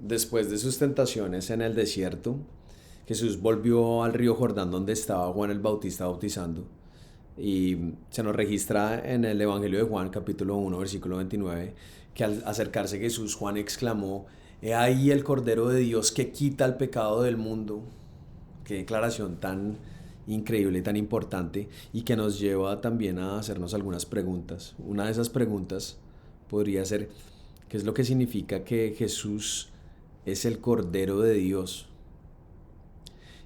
Después de sus tentaciones en el desierto, Jesús volvió al río Jordán donde estaba Juan el Bautista bautizando. Y se nos registra en el Evangelio de Juan, capítulo 1 versículo 29, que al acercarse Jesús, Juan exclamó: He ahí el Cordero de Dios que quita el pecado del mundo. Qué declaración tan increíble, tan importante, y que nos lleva también a hacernos algunas preguntas. Una de esas preguntas podría ser: ¿qué es lo que significa que Jesús es el Cordero de Dios?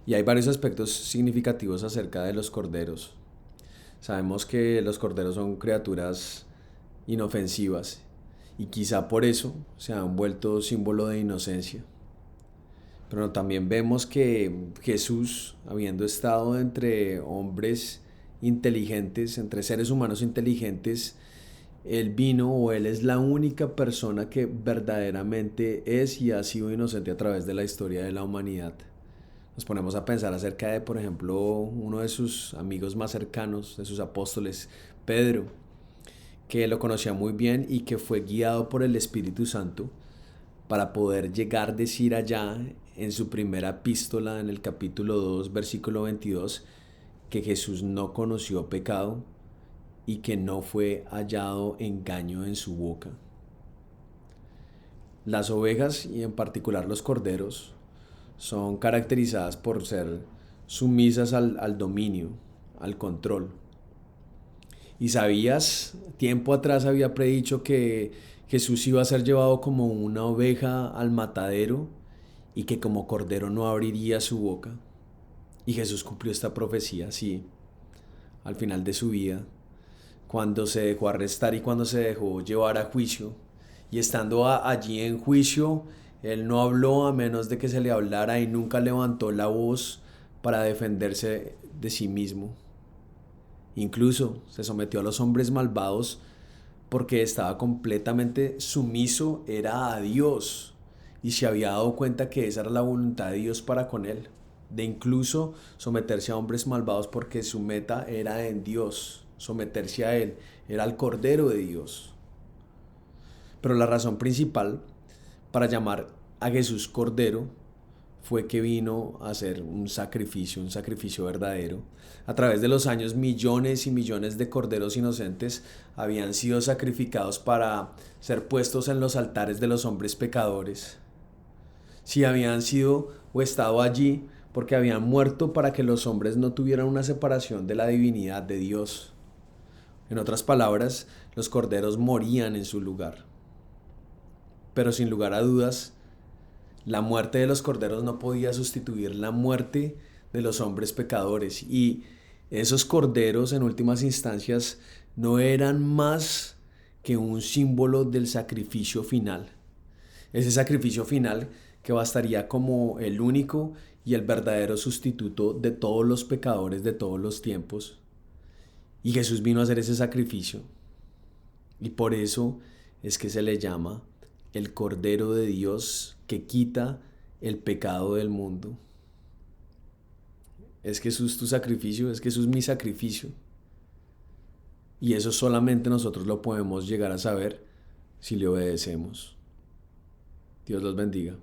Y hay varios aspectos significativos acerca de los corderos. Sabemos que los corderos son criaturas inofensivas y quizá por eso se han vuelto símbolo de inocencia. Pero también vemos que Jesús, habiendo estado entre hombres inteligentes, entre seres humanos inteligentes, él vino, o él es la única persona que verdaderamente es y ha sido inocente a través de la historia de la humanidad. Nos ponemos a pensar acerca de, por ejemplo, uno de sus amigos más cercanos, de sus apóstoles, Pedro, que lo conocía muy bien y que fue guiado por el Espíritu Santo para poder llegar a decir allá en su primera epístola, en el capítulo 2 versículo 22, que Jesús no conoció pecado y que no fue hallado engaño en su boca. Las ovejas, y en particular los corderos, son caracterizadas por ser sumisas al dominio, al control. Y sabías, tiempo atrás había predicho que Jesús iba a ser llevado como una oveja al matadero y que como cordero no abriría su boca. Y Jesús cumplió esta profecía, sí, al final de su vida, cuando se dejó arrestar y cuando se dejó llevar a juicio. Y estando allí en juicio, él no habló a menos de que se le hablara y nunca levantó la voz para defenderse de sí mismo. Incluso se sometió a los hombres malvados porque estaba completamente sumiso, era a Dios, y se había dado cuenta que esa era la voluntad de Dios para con él, de incluso someterse a hombres malvados porque su meta era en Dios, someterse a él, era el Cordero de Dios. Pero la razón principal para llamar a Jesús Cordero fue que vino a hacer un sacrificio verdadero. A través de los años, millones y millones de corderos inocentes habían sido sacrificados para ser puestos en los altares de los hombres pecadores. Si habían sido o estado allí porque habían muerto para que los hombres no tuvieran una separación de la divinidad de Dios. En otras palabras, los corderos morían en su lugar. Pero sin lugar a dudas, la muerte de los corderos no podía sustituir la muerte de los hombres pecadores. Y esos corderos, en últimas instancias, no eran más que un símbolo del sacrificio final. Ese sacrificio final que bastaría como el único y el verdadero sustituto de todos los pecadores de todos los tiempos. Y Jesús vino a hacer ese sacrificio. Y por eso es que se le llama el Cordero de Dios que quita el pecado del mundo. Es Jesús tu sacrificio, es Jesús mi sacrificio. Y eso solamente nosotros lo podemos llegar a saber si le obedecemos. Dios los bendiga.